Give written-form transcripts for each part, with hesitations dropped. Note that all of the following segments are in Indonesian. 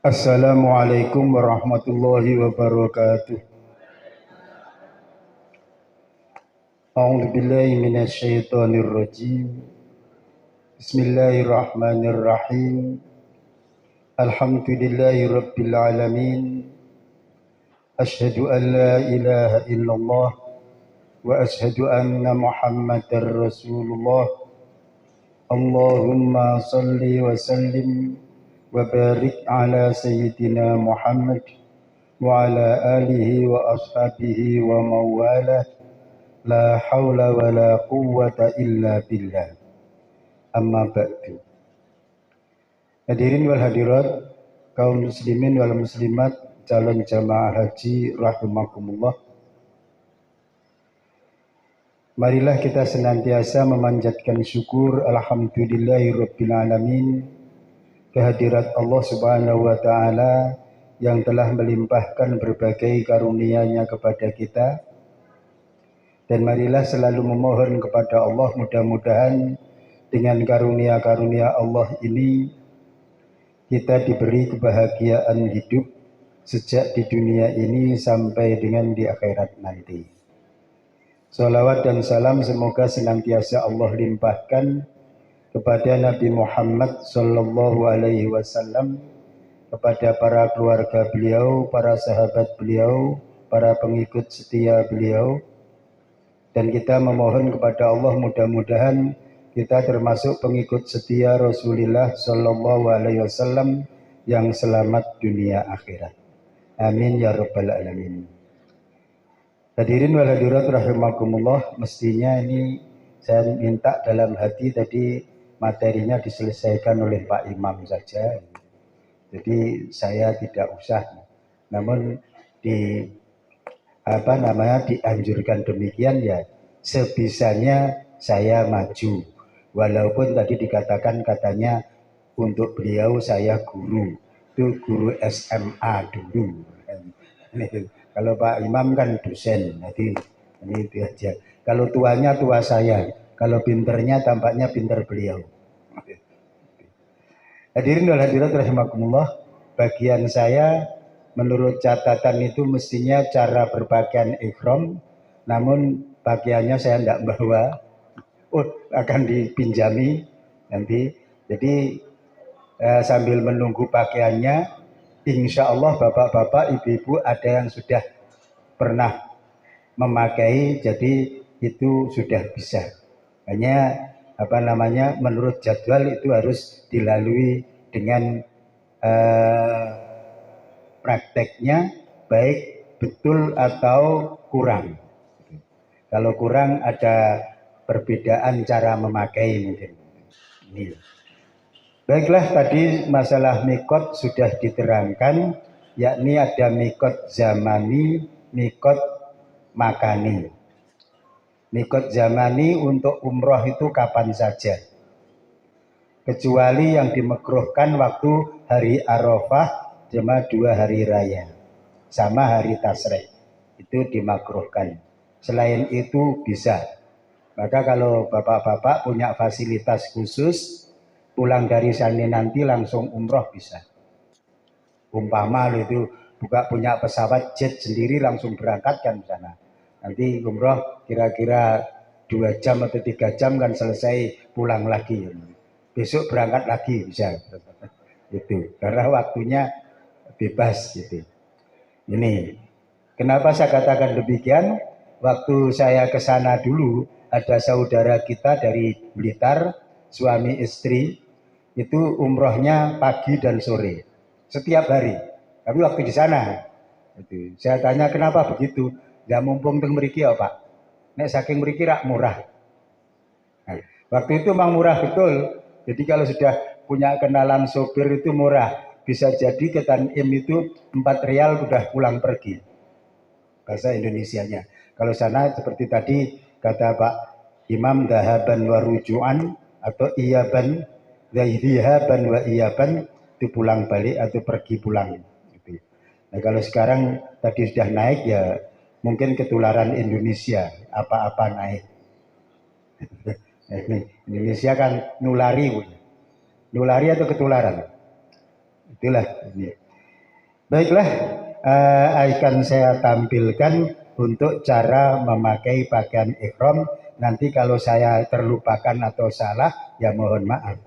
Assalamualaikum warahmatullahi wabarakatuh. A'udzu billahi minasy syaithanir rajim. Bismillahirrahmanirrahim. Alhamdulillahi rabbil alamin. Asyhadu an la ilaha illallah wa asyhadu anna Muhammadar Rasulullah. Allahumma salli wa sallim wa barik ala sayyidina Muhammad wa ala alihi wa ashabihi wa mawalah. La haula wa la quwwata illa billah. Amma ba'du. Hadirin wal hadirat, kaum muslimin wal muslimat, calon jamaah haji rahimakumullah. Marilah kita senantiasa memanjatkan syukur alhamdulillahi rabbil alamin kehadirat Allah Subhanahu wa taala yang telah melimpahkan berbagai karunia-Nya kepada kita. Dan marilah selalu memohon kepada Allah mudah-mudahan dengan karunia-karunia Allah ini kita diberi kebahagiaan hidup sejak di dunia ini sampai dengan di akhirat nanti. Salawat dan salam semoga senantiasa Allah limpahkan kepada Nabi Muhammad sallallahu alaihi wasallam, kepada para keluarga beliau, para sahabat beliau, para pengikut setia beliau. Dan kita memohon kepada Allah mudah-mudahan kita termasuk pengikut setia Rasulullah sallallahu alaihi wasallam yang selamat dunia akhirat. Amin ya rabbal alamin. Hadirin wal hadirat rahimakumullah, mestinya ini saya minta dalam hati tadi materinya diselesaikan oleh Pak Imam saja. Jadi saya tidak usah. Namun dianjurkan demikian ya, sebisanya saya maju. Walaupun tadi dikatakan katanya untuk beliau saya guru, itu guru SMA dulu. Kalau Pak Imam kan dosen, jadi ini itu aja. Kalau tuanya tua saya, kalau pinternya tampaknya pinter beliau. Hadirin wal hadirat rahimakumullah, bagian saya menurut catatan itu mestinya cara berpakaian ihram, namun pakaiannya saya tidak bawa. Akan dipinjami nanti. Jadi sambil menunggu pakaiannya, insya Allah bapak-bapak, ibu-ibu ada yang sudah pernah memakai, jadi itu sudah bisa. Hanya menurut jadwal itu harus dilalui dengan prakteknya baik betul atau kurang. Kalau kurang ada perbedaan cara memakai mungkin. Ini. Baiklah, tadi masalah mikot sudah diterangkan, yakni ada mikot zamani, mikot makani. Mikot zamani untuk umroh itu kapan saja, kecuali yang dimakruhkan waktu hari Arafah sama 2 hari raya, sama hari Tasrik, itu dimakruhkan. Selain itu bisa. Maka kalau bapak-bapak punya fasilitas khusus, pulang dari sana nanti langsung umroh bisa. Umpama itu punya pesawat jet sendiri langsung berangkat kan di sana. Nanti umroh kira-kira 2 jam atau 3 jam kan selesai, pulang lagi. Besok berangkat lagi bisa. Itu karena waktunya bebas gitu. Ini kenapa saya katakan demikian? Waktu saya ke sana dulu, ada saudara kita dari Blitar, suami istri, itu umrohnya pagi dan sore, setiap hari. Tapi waktu di sana, itu saya tanya kenapa begitu? Ya mumpung teng mriki ya Pak. Nek saking mriki rak murah. Nah, waktu itu memang murah betul. Jadi kalau sudah punya kenalan sopir itu murah. Bisa jadi ke Tanim itu 4 rial udah pulang pergi. Bahasa Indonesianya. Kalau sana seperti tadi kata Pak Imam, dahaban wa rujuan atau iyaban, dhahaban wa iyaban, itu pulang balik atau pergi pulang. Nah kalau sekarang tadi sudah naik ya mungkin ketularan Indonesia, apa-apa naik. Indonesia kan nulari atau ketularan. Itulah ini. Baiklah, akan saya tampilkan untuk cara memakai pakaian ihram. Nanti kalau saya terlupakan atau salah, ya mohon maaf.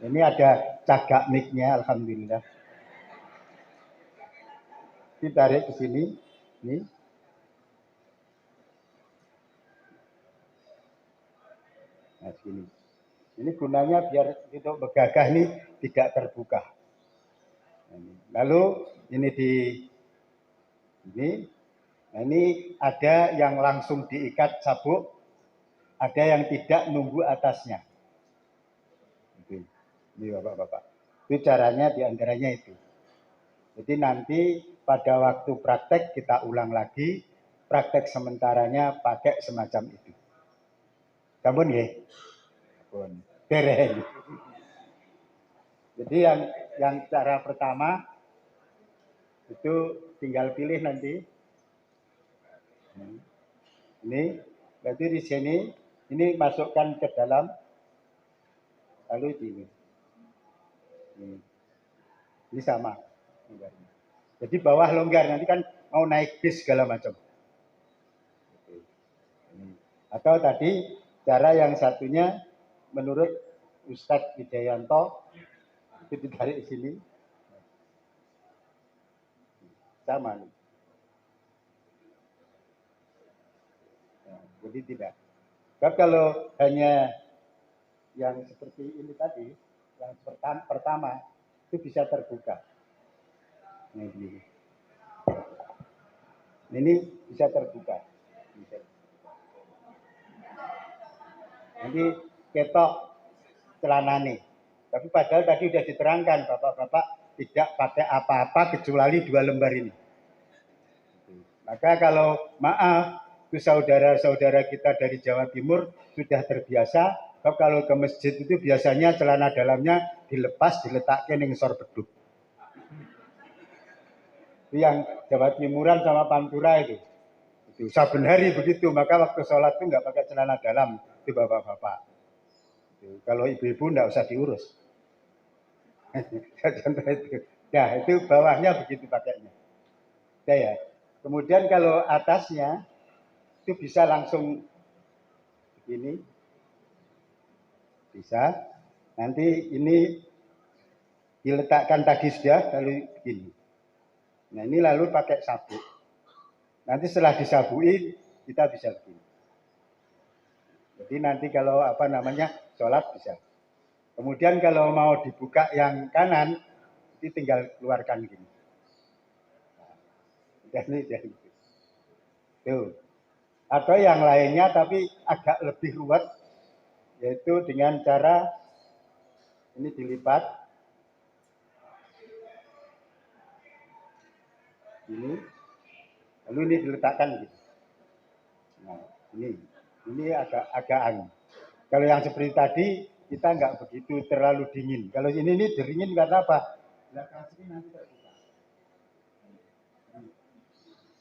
Ini ada cagak mic-nya, alhamdulillah. Ditarik ke sini, ini. Nah, sini. Ini gunanya biar untuk begagah ini tidak terbuka. Lalu ini di ini. Nah, ini ada yang langsung diikat sabuk, ada yang tidak nunggu atasnya. Ini bapak-bapak. Itu caranya diantaranya itu. Jadi nanti pada waktu praktek kita ulang lagi, praktek sementaranya pakai semacam itu. Kamu ya? Keren. Jadi yang cara pertama itu tinggal pilih nanti. Ini berarti di sini ini masukkan ke dalam, lalu ini. Ini sama. Jadi bawah longgar, nanti kan mau naik bis segala macam. Atau tadi cara yang satunya menurut Ustadz Wijayanto itu ditarik di sini. Sama. Nah, jadi tidak. Tapi kalau hanya yang seperti ini tadi, yang pertama itu bisa terbuka. Ini bisa terbuka. Nanti ketok celana nih. Tapi padahal tadi sudah diterangkan bapak-bapak tidak pakai apa-apa kecuali 2 lembar ini. Maka kalau maaf, itu saudara-saudara kita dari Jawa Timur sudah terbiasa, kalau ke masjid itu biasanya celana dalamnya dilepas, diletakkan yang sor beduk. Itu yang Jawa Timuran sama Pantura itu. Saben hari begitu, maka waktu sholat itu nggak pakai celana dalam, itu bapak-bapak. Kalau ibu-ibu nggak usah diurus. Contoh itu. Nah, itu bawahnya begitu pakainya. Ya. Kemudian kalau atasnya itu bisa langsung begini. Bisa. Nanti ini diletakkan tadi sudah, lalu begini. Nah, ini lalu pakai sabuk. Nanti setelah disabui kita bisa begini. Jadi nanti kalau sholat bisa. Kemudian kalau mau dibuka yang kanan, itu tinggal keluarkan gini. Jadi. Tuh. Atau yang lainnya tapi agak lebih ruwet, yaitu dengan cara ini dilipat. Ini. Lalu ini diletakkan gitu. Nah, ini agak angin. Kalau yang seperti tadi kita nggak begitu terlalu dingin. Kalau ini dingin karena apa? Belakang sini nanti terbuka.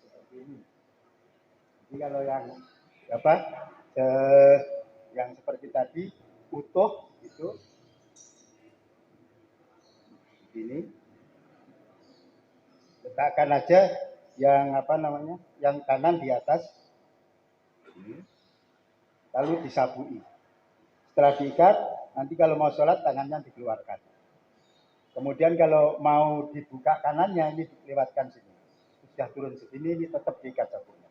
Seperti ini. Jadi kalau yang seperti tadi utuh itu ini letakkan aja yang yang kanan di atas, lalu disabui. Setelah diikat, nanti kalau mau sholat tangannya dikeluarkan. Kemudian kalau mau dibuka kanannya ini dilewatkan sini. Sudah turun segini ini tetap diikat sabuknya.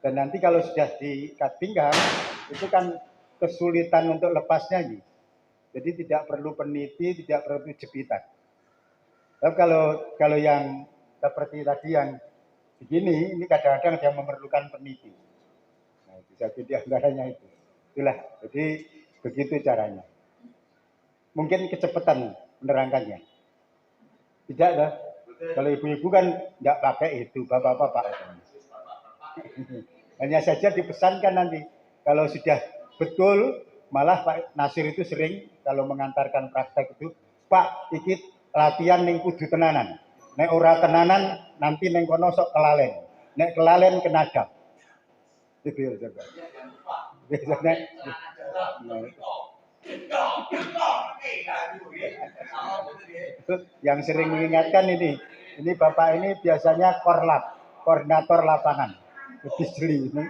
Dan nanti kalau sudah diikat pinggang itu kan kesulitan untuk lepasnya ini. Jadi tidak perlu peniti, tidak perlu jepitan. Tapi kalau yang seperti tadi yang begini, ini kadang-kadang yang memerlukan peniti. Nah, bisa jadi anggarannya itu. Itulah, jadi begitu caranya. Mungkin kecepatan menerangkannya. Tidak lah. Kalau ibu-ibu kan tidak pakai itu, bapak-bapak. Hanya saja dipesankan nanti. Kalau sudah betul, malah Pak Nasir itu sering kalau mengantarkan praktek itu, Pak, ikut latihan ning kudu tenanan. Nek ora tenanan nanti ning kono sok kelalen. Nek kelalen kena dam. Itu ya, coba. Biasanya yang sering mengingatkan ini Bapak ini biasanya korlap, koordinator lapangan. Lebih jeli ini.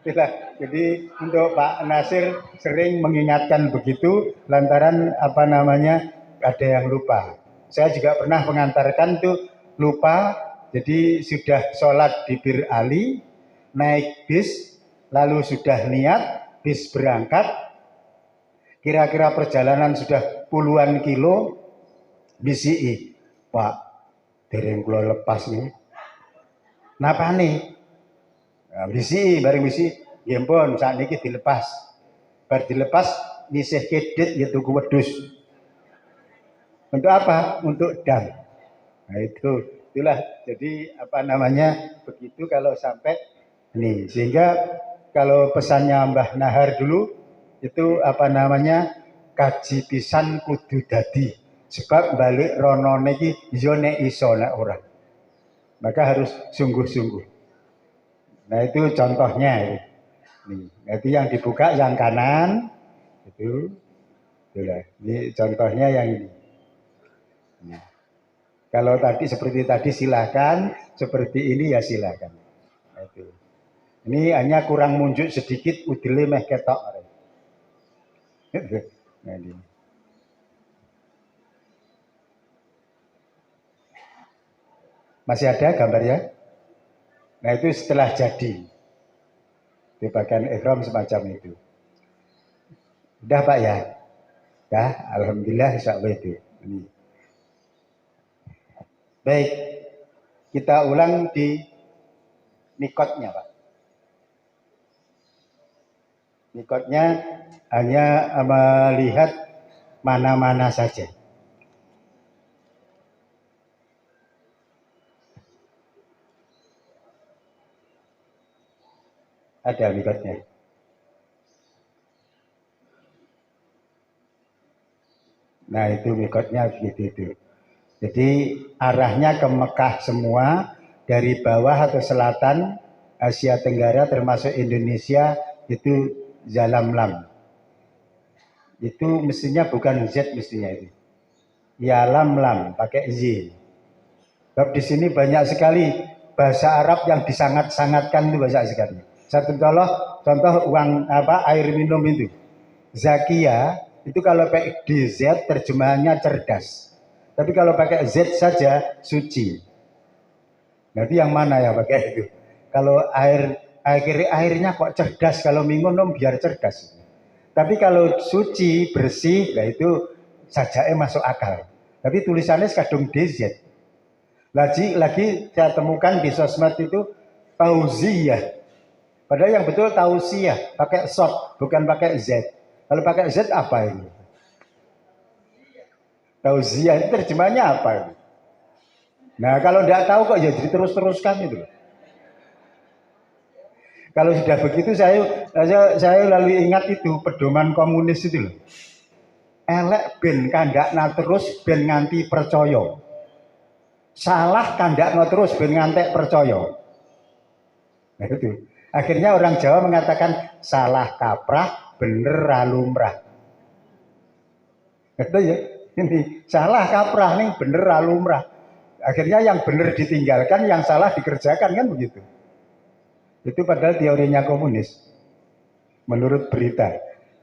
Jadi untuk Pak Nasir sering mengingatkan begitu lantaran ada yang lupa. Saya juga pernah mengantarkan tuh lupa, jadi sudah sholat di Bir Ali, naik bis, lalu sudah niat, bis berangkat, kira-kira perjalanan sudah puluhan kilo, bisi, Pak, dereng kula lepas nih. Napa nih? Nah, bisi, bareng bisi, ya ampun, saat ini dilepas. Bar dilepas, nisih kedit, ya tuku wedus. Untuk apa? Untuk dam. Nah itulah. Jadi begitu kalau sampai ini. Sehingga kalau pesannya Mbah Nahar dulu, itu kaji pisan kudu dadi. Sebab balik rono niki yo nek iso nek ora. Maka harus sungguh-sungguh. Nah itu contohnya. Nih, itu yang dibuka yang kanan itu. Itulah. Ini contohnya yang ini. Nah, kalau tadi seperti tadi silakan, seperti ini ya silakan. Nah, itu. Ini hanya kurang munjuk sedikit udile meh ketok. Nah, ini. Masih ada gambarnya? Nah itu setelah jadi. Di bagian ihram semacam itu. Udah Pak ya? Ya, alhamdulillah insyaallah itu. Ini. Baik, kita ulang di mikotnya Pak. Mikotnya hanya melihat mana-mana saja. Ada mikotnya. Nah itu mikotnya begitu itu. Jadi arahnya ke Mekah semua, dari bawah atau selatan Asia Tenggara termasuk Indonesia itu Zalamlam. Itu mestinya bukan Z mestinya itu. Ya lam pakai Z. Sebab di sini banyak sekali bahasa Arab yang disangat-sangatkan itu banyak sekali. Satu contoh uang air minum itu. Zakia itu kalau pakai DZ terjemahannya cerdas. Tapi kalau pakai Z saja suci. Nanti yang mana ya pakai itu? Kalau airnya kok cerdas, kalau minum biar cerdas. Tapi kalau suci, bersih, nah itu sajae masuk akal. Tapi tulisannya kadung DZ. Lagi saya temukan di sosmed itu tauziyah. Padahal yang betul tausiyah, pakai short, bukan pakai Z. Kalau pakai Z apa ini? Tauziyah itu terjemahnya apa ini? Nah kalau tidak tahu kok ya terus-teruskan itu. Kalau sudah begitu saya lalu ingat itu pedoman komunis itu loh. Elek ben kandakna terus ben nganti percaya. Salah kandakna terus ben ngantek percaya. Nah itu. Akhirnya orang Jawa mengatakan salah kaprah, bener lumrah. Itu ya, ini salah kaprah nih, bener lumrah. Akhirnya yang bener ditinggalkan, yang salah dikerjakan, kan begitu. Itu padahal teorinya komunis, menurut berita.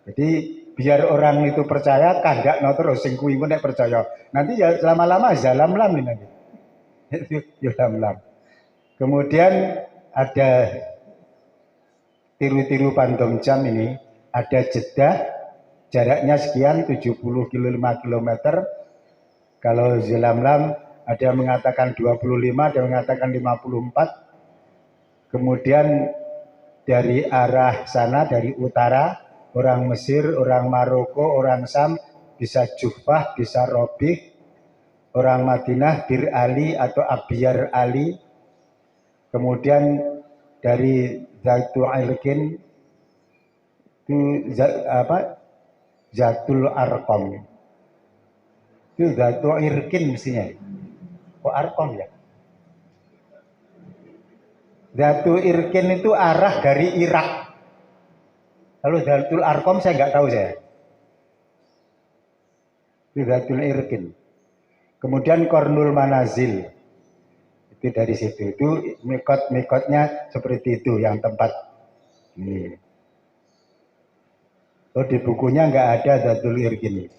Jadi biar orang itu percaya, kandak no terus sing kuwi nek percaya. Nanti ya lama-lama zalam-lam ini nanti. Itu zalam-lam. Kemudian ada tiru-tiru pantom jam ini, ada jeda jaraknya sekian 75 km. Kalau zalam-lam ada yang mengatakan 25, ada yang mengatakan 54. Kemudian dari arah sana, dari utara, orang Mesir, orang Maroko, orang Sam, bisa Juhfah, bisa Robih, orang Madinah, Bir Ali atau Abyar Ali. Kemudian dari Zatul Irkin itu Zatul Arqam. Itu Zatul Irkin mestinya. Kok Arqam ya? Zatul Irkin itu arah dari Irak. Kalau Zatul Arqam saya nggak tahu saya. Itu Zatul Irkin. Kemudian Kornul Manazil. Itu dari situ. Itu mikot-mikotnya seperti itu yang tempat ini. Oh, di bukunya nggak ada Zatul Irkin.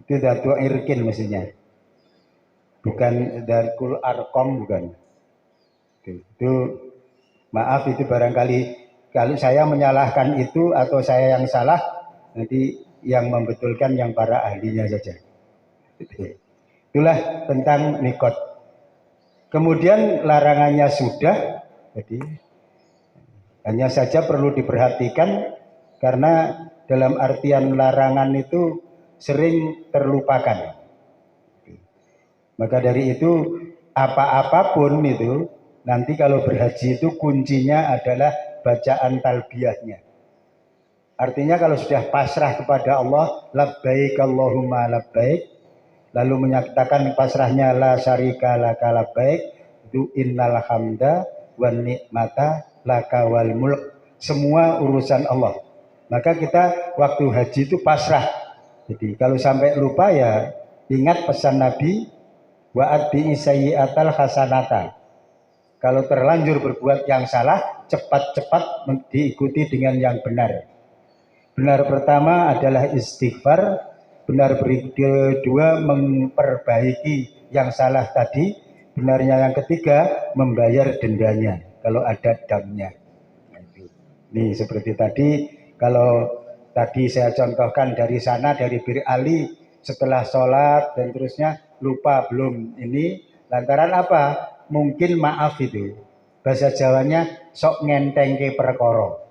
Itu Zatul Irkin mestinya. Bukan Zatul Arqam, bukan. Itu maaf, itu barangkali kalau saya menyalahkan itu atau saya yang salah, nanti yang membetulkan yang para ahlinya saja. Itulah tentang mikot. Kemudian larangannya sudah, jadi hanya saja perlu diperhatikan karena dalam artian larangan itu sering terlupakan. Maka dari itu apa-apapun itu nanti kalau berhaji itu kuncinya adalah bacaan talbiyahnya. Artinya kalau sudah pasrah kepada Allah, labbaik Allahumma labbaik, lalu menyatakan pasrahnya la syarika laka labbaik, itu innal hamda wan nikmata laka wal mulk, semua urusan Allah. Maka kita waktu haji itu pasrah. Jadi kalau sampai lupa ya ingat pesan Nabi, wa'ad bi sayyi'atal hasanata. Kalau terlanjur berbuat yang salah, cepat-cepat diikuti dengan yang benar. Benar pertama adalah istighfar, benar kedua memperbaiki yang salah tadi, benarnya yang ketiga membayar dendanya kalau ada damnya. Ini seperti tadi, kalau tadi saya contohkan dari sana, dari Bir Ali, setelah sholat dan terusnya lupa belum ini, lantaran apa? Mungkin maaf itu, bahasa Jawanya sok ngentengke perkara.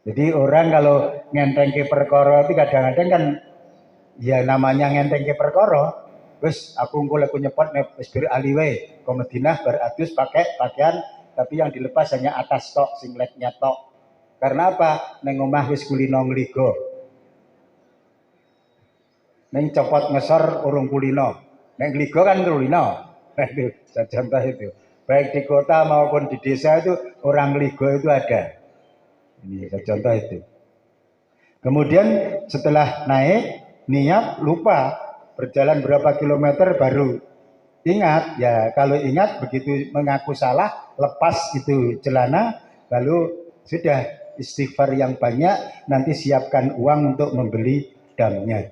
Jadi orang kalau ngentengke perkara itu kadang-kadang kan ya namanya ngentengke perkara. Wis aku engko lek nyepot nek wis Bir Ali wae ke Madinah beratus pakai pakaian tapi yang dilepas hanya atas tok, singletnya tok. Karena apa? Neng omah wis kulino ngligo. Neng copot ngesor urung kulino. Neng ngligo kan kulino. Itu contoh itu. Baik di kota maupun di desa itu orang ngligo itu ada. Ini contoh itu. Kemudian setelah naik niat lupa berjalan berapa kilometer baru ingat. Ya kalau ingat begitu mengaku salah lepas itu celana lalu sudah istighfar yang banyak, nanti siapkan uang untuk membeli damnya.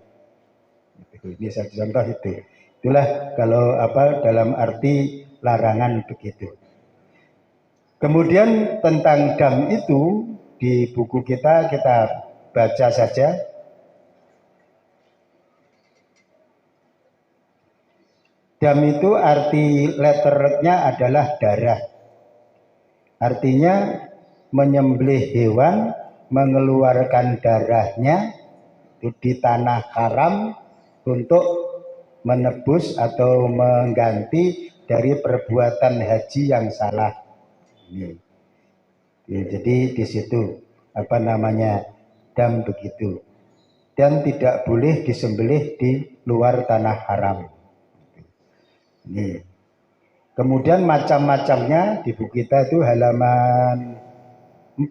Ini satu contoh itu. Itulah kalau dalam arti larangan begitu. Kemudian tentang dam itu di buku kita baca saja. Dam itu arti letternya adalah darah. Artinya menyembelih hewan, mengeluarkan darahnya di tanah haram untuk menebus atau mengganti dari perbuatan haji yang salah. Ini. Jadi di situ dam begitu. Dan tidak boleh disembelih di luar tanah haram. Ini. Kemudian macam-macamnya di buku kita itu halaman 4.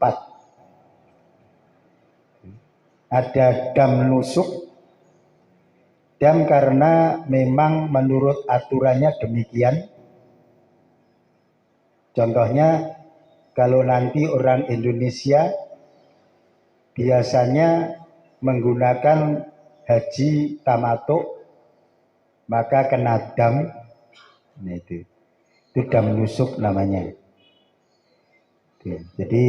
Ada dam nusuk. Dam karena memang menurut aturannya demikian. Contohnya kalau nanti orang Indonesia biasanya menggunakan haji tamatuk, maka kena dam. Nah, itu dam nusuk namanya. Jadi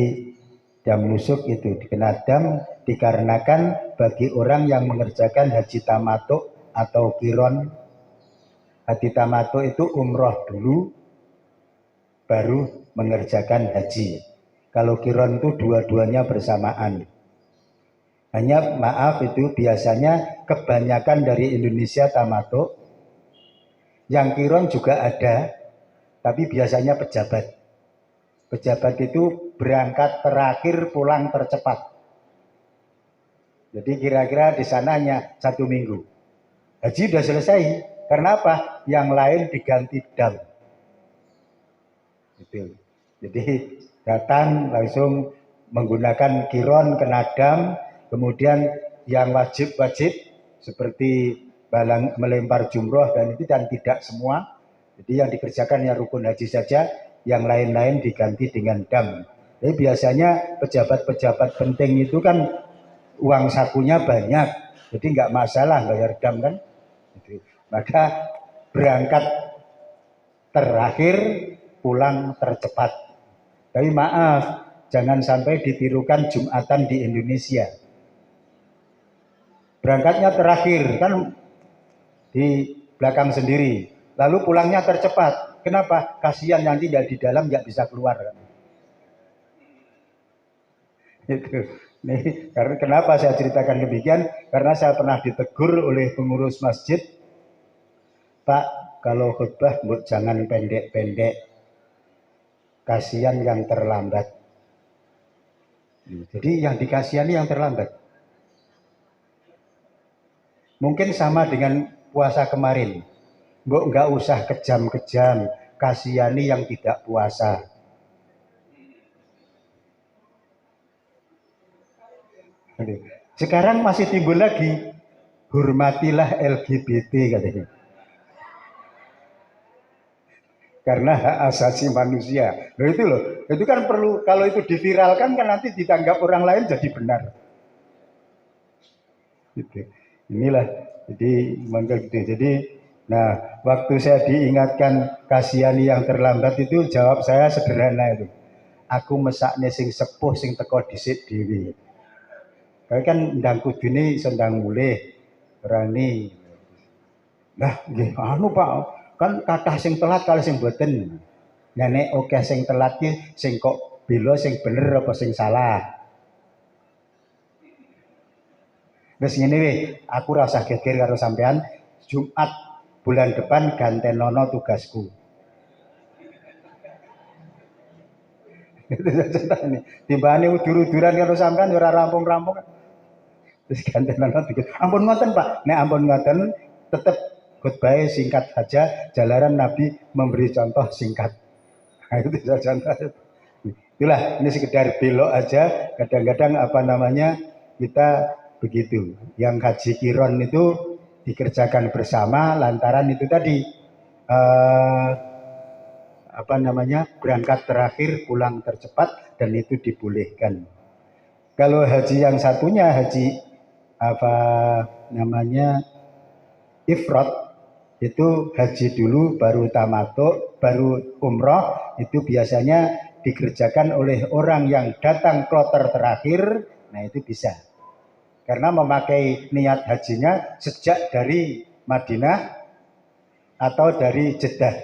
dam nusuk itu dikena dam dikarenakan bagi orang yang mengerjakan haji tamatuk atau kiron. Haji tamatuk itu umroh dulu baru mengerjakan haji. Kalau kiron itu dua-duanya bersamaan. Hanya maaf itu biasanya kebanyakan dari Indonesia tamatuk. Yang kiron juga ada, tapi biasanya pejabat. Pejabat itu berangkat terakhir pulang tercepat. Jadi kira-kira di sananya 1 minggu. Haji sudah selesai. Karena apa? Yang lain diganti dam. Gitu. Jadi datang langsung menggunakan kiron kena dam. Kemudian yang wajib-wajib seperti melempar jumroh dan itu dan tidak semua. Jadi yang dikerjakan yang rukun haji saja, yang lain-lain diganti dengan dam. Jadi biasanya pejabat-pejabat penting itu kan uang sakunya banyak, jadi nggak masalah bayar dam kan. Maka berangkat terakhir pulang tercepat. Tapi maaf, jangan sampai ditirukan Jumatan di Indonesia. Berangkatnya terakhir kan di belakang sendiri, lalu pulangnya tercepat. Kenapa? Kasihan nanti yang di dalam nggak bisa keluar. Itu. Nih, karena kenapa saya ceritakan demikian? Karena saya pernah ditegur oleh pengurus masjid, Pak, kalau khutbah jangan pendek-pendek, kasihan yang terlambat. Jadi yang dikasihani yang terlambat. Mungkin sama dengan puasa kemarin. Nggak usah kejam-kejam, kasihani yang tidak puasa. Sekarang masih timbul lagi, hormatilah LGBT katanya. Karena hak asasi manusia. Loh itu loh, itu kan perlu, kalau itu diviralkan kan nanti ditanggap orang lain jadi benar. Gitu. Inilah, jadi mangga gitu. Jadi, nah waktu saya diingatkan kasihani yang terlambat itu jawab saya sederhana itu. Aku mesakne sing sepuh sing teko dhisik dhewe. Kayak kan ndang kudune iso ndang mulih berani. Nah, nggih anu Pak, kan kathah sing telat kalih sing mboten. Nek oke sing telat ki sing kok bela sing bener apa sing salah. Wis ngene weh, aku ora usah geger karo sampean. Jumat bulan depan gantenono tugasku. Itu saja ini. Timbane udur-uduran karo sampean ora rampung-rampung. Terus gantenono tugas. Ampun ngoten Pak. Nek ampun ngoten tetep khutbah singkat saja, jalaran Nabi memberi contoh singkat. Nah, itu saja. Itulah, ini sekedar belok aja. Kadang-kadang apa namanya kita begitu. Yang haji kiron itu dikerjakan bersama lantaran itu tadi apa namanya berangkat terakhir pulang tercepat dan itu dibolehkan. Kalau haji yang satunya haji apa namanya ifrad itu haji dulu baru tamatuk baru umroh itu biasanya dikerjakan oleh orang yang datang kloter terakhir. Nah itu bisa karena memakai niat hajinya sejak dari Madinah atau dari Jeddah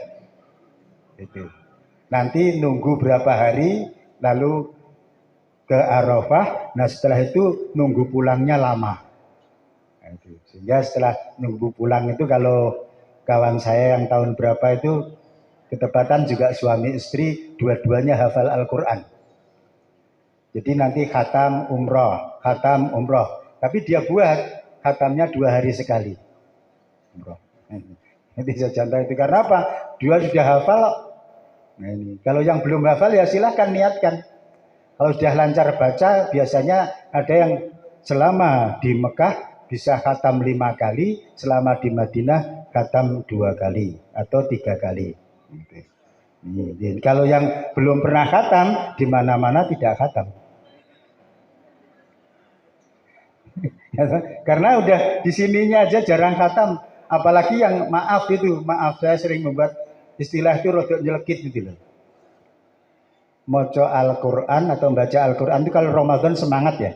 itu. Nanti nunggu berapa hari lalu ke Arafah. Nah setelah itu nunggu pulangnya lama. Nah, itu. Sehingga setelah nunggu pulang itu kalau kawan saya yang tahun berapa itu ketepatan juga suami istri dua-duanya hafal Al-Quran. Jadi nanti khatam umroh. Tapi dia buat khatamnya 2 hari sekali. Umroh. Nanti saya contoh itu karena apa? Dua sudah hafal. Nah ini, kalau yang belum hafal ya silahkan niatkan. Kalau sudah lancar baca, biasanya ada yang selama di Mekah bisa khatam 5 kali, selama di Madinah khatam 2 kali atau 3 kali. Jadi, kalau yang belum pernah khatam, di mana-mana tidak khatam. Karena udah di sininya aja jarang khatam, apalagi yang maaf saya sering membuat istilah itu rodok nyelekit gitu loh. Moco Al-Quran atau membaca Al-Quran itu kalau Ramadan semangat ya.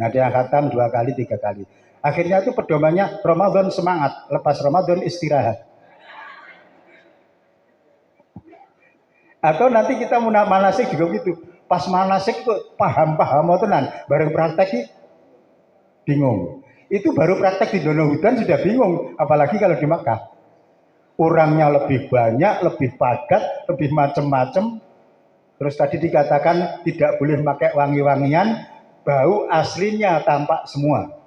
Nah dia khatam 2 kali 3 kali. Akhirnya itu pedomannya Ramadan semangat, lepas Ramadan istirahat. Atau nanti kita manasik juga gitu. Pas manasik kok paham-paham tenan, bareng praktek bingung. Itu baru praktek di Dono Hudan sudah bingung, apalagi kalau di Makkah. Orangnya lebih banyak, lebih padat, lebih macam-macam. Terus tadi dikatakan tidak boleh pakai wangi-wangian, bau aslinya tampak semua.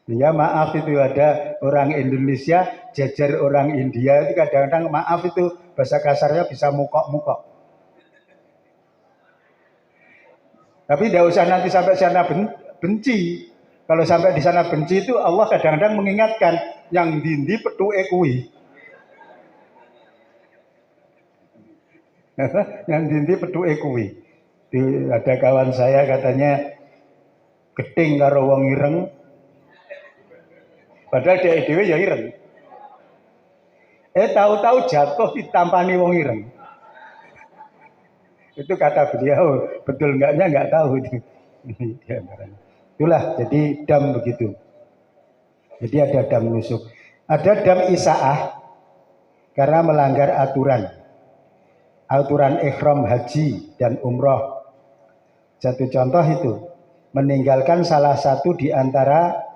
Ya maaf itu ada orang Indonesia jajar orang India itu kadang-kadang maaf itu bahasa kasarnya bisa mukok-mukok. Tapi tidak usah nanti sampai sana benci. Kalau sampai di sana benci itu Allah kadang-kadang mengingatkan yang dindi petuke kuwi. Yang dindi petuke kuwi. Ada kawan saya katanya gedeng karo wong ireng. Padahal dia dhewe ya ireng. Tahu-tahu jatuh ditampani wong ireng. Itu kata beliau, betul enggaknya enggak tahu itu. Itulah jadi dam begitu. Jadi ada dam nusuk. Ada dam isaah karena melanggar aturan. Aturan ikhram haji dan umroh. Satu contoh itu, meninggalkan salah satu di antara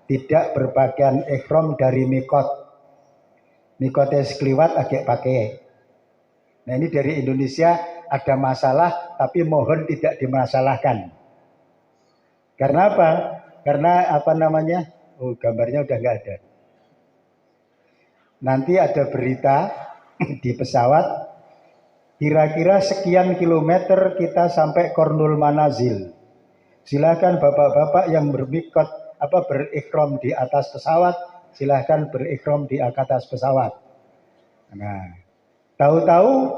tidak berpakaian ikhram dari mikot. Mikotnya sekeliwat agak pakai. Nah ini dari Indonesia ada masalah, tapi mohon tidak dimasalahkan. Karena apa? Karena apa namanya? Oh gambarnya udah nggak ada. Nanti ada berita di pesawat. Kira-kira sekian kilometer kita sampai Kornul Manazil. Silakan bapak-bapak yang bermikot berikhram di atas pesawat, silakan berikhram di atas pesawat. Nah, tahu-tahu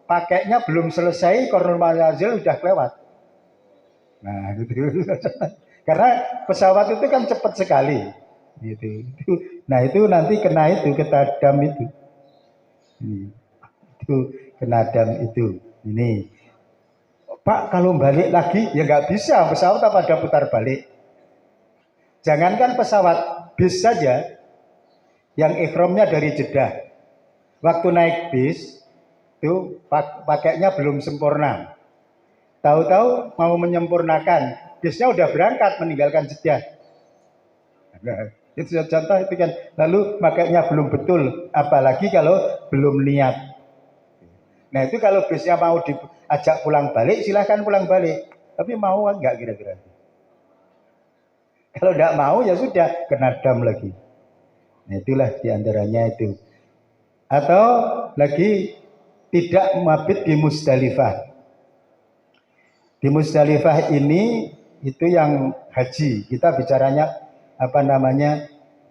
pakainya belum selesai Kornul Manazil udah lewat. Nah, gitu. Karena pesawat itu kan cepat sekali. Gitu. Nah, itu nanti kena itu ketadam itu. Itu kena dam itu. Ini Pak kalau balik lagi ya nggak bisa, pesawat apa ada putar balik. Jangankan pesawat, bis saja yang ikhramnya dari Jeddah. Waktu naik bis itu pakainya belum sempurna. Tahu-tahu mau menyempurnakan, bisnya udah berangkat meninggalkan Jeddah. Nah, itu contoh itu kan. Lalu pakainya belum betul, apalagi kalau belum niat. Nah itu kalau bisnya mau diajak pulang balik, silahkan pulang balik. Tapi mau enggak kira-kira? Kalau enggak mau ya sudah, kena dam lagi. Nah itulah diantaranya itu. Atau lagi tidak mabit di Musdalifah. Di Musdalifah ini itu yang haji. Kita bicaranya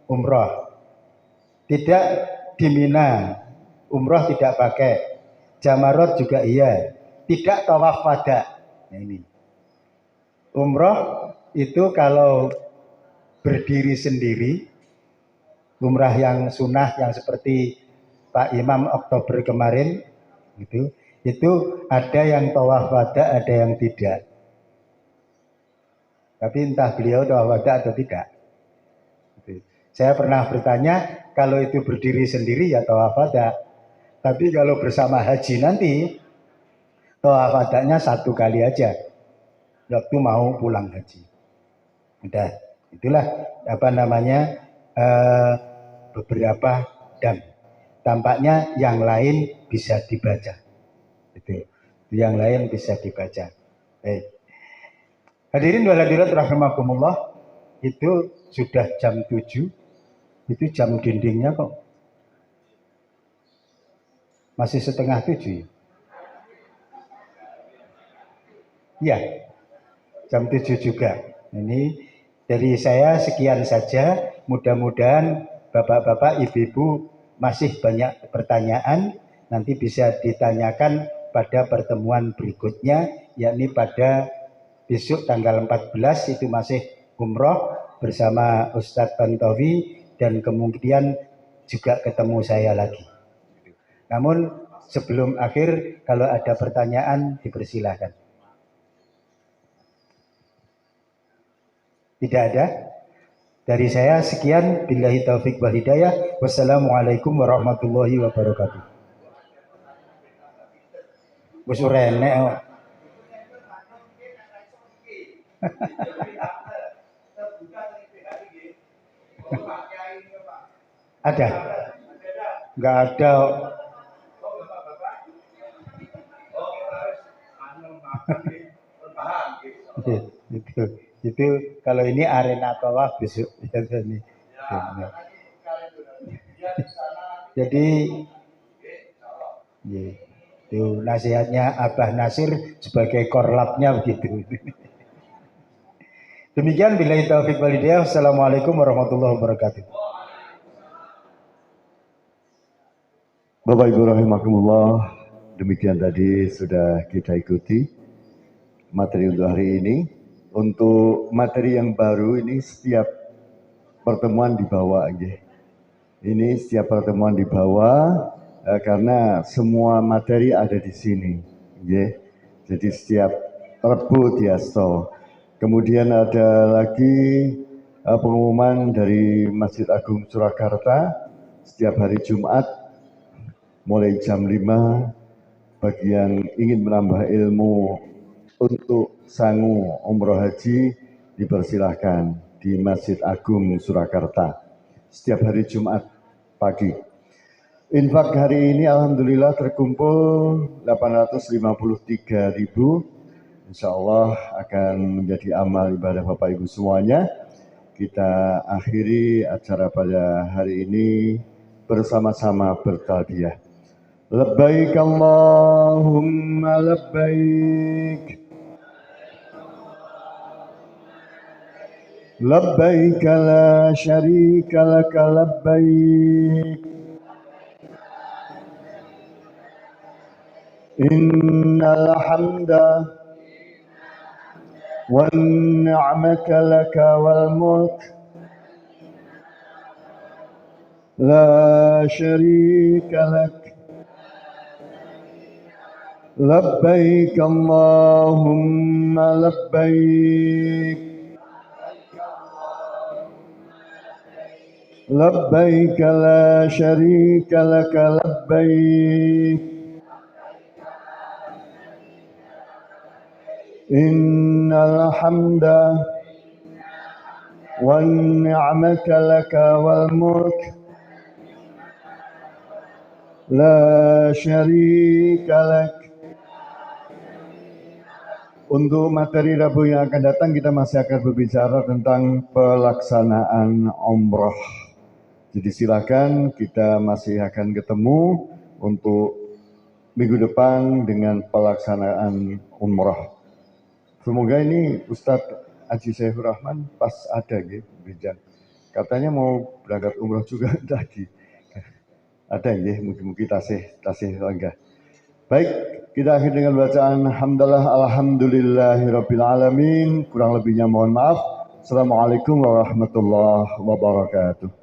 umroh. Tidak di Mina. Umroh tidak pakai. Jamarot juga iya, tidak tawaf wada. Nah ini. Umroh itu kalau berdiri sendiri, umrah yang sunnah yang seperti Pak Imam Oktober kemarin, itu ada yang tawaf wada, ada yang tidak. Tapi entah beliau tawaf wada atau tidak. Saya pernah bertanya, kalau itu berdiri sendiri ya tawaf wada. Tapi kalau bersama haji nanti, tawaf wadanya 1 kali aja. Waktu mau pulang haji. Udah, itulah beberapa dam. Tampaknya yang lain bisa dibaca. Itu. Yang lain bisa dibaca. Baik. Hadirin wal hadirat rahimakumullah. itu sudah jam 7, itu jam dindingnya kok masih setengah 7. Ya, jam 7 juga. Ini dari saya sekian saja. Mudah-mudahan bapak-bapak, ibu-ibu masih banyak pertanyaan. Nanti bisa ditanyakan pada pertemuan berikutnya, yakni pada besok tanggal 14 itu masih umroh bersama Ustadz Tantowi, dan kemudian juga ketemu saya lagi. Namun sebelum akhir, kalau ada pertanyaan dipersilahkan. Tidak ada? Dari saya sekian, billahi taufik wal hidayah. Wassalamualaikum warahmatullahi wabarakatuh. Wis renek. Ada? Enggak ada. Itu kalau ini arena tawaf besok ini. Jadi itu nasihatnya Abah Nasir sebagai korlapnya begitu. Demikian, billahi taufiq wal hidayah. Assalamualaikum warahmatullahi wabarakatuh. Bapak Ibu rahimakumullah, demikian tadi sudah kita ikuti materi untuk hari ini. Untuk materi yang baru ini setiap pertemuan dibawa aja. Ini setiap pertemuan dibawa karena semua materi ada di sini. Jadi setiap Rebo diasto. Kemudian ada lagi pengumuman dari Masjid Agung Surakarta setiap hari Jumat mulai jam 5 bagi yang ingin menambah ilmu untuk sangu umroh haji dipersilahkan di Masjid Agung Surakarta setiap hari Jumat pagi. Infak hari ini alhamdulillah terkumpul 853.000. Insya Allah akan menjadi amal ibadah Bapak Ibu semuanya. Kita akhiri acara pada hari ini bersama-sama bertalbiyah. Labbaik Allahumma labbaik. Labbaik la syarika laka labbaik. Innal hamda wan ni'mata laka wal mulk la syarika lak. Labbaik Allahumma labbaik. Labbaik la syarika laka labbaik. Innal hamda wan ni'mata laka wal mulk la syarika lak. Untuk materi Rabu yang akan datang kita masih akan berbicara tentang pelaksanaan umroh. Jadi silakan, kita masih akan ketemu untuk minggu depan dengan pelaksanaan umroh. Semoga ini Ustadz Haji Saifur Rahman pas ada gitu, Bijan. Katanya mau berangkat umroh juga tadi. Ada ya, mungkin tasih langga. Baik, kita akhir dengan bacaan hamdalah alhamdulillahirabbil alamin. Kurang lebihnya mohon maaf. Assalamualaikum warahmatullahi wabarakatuh.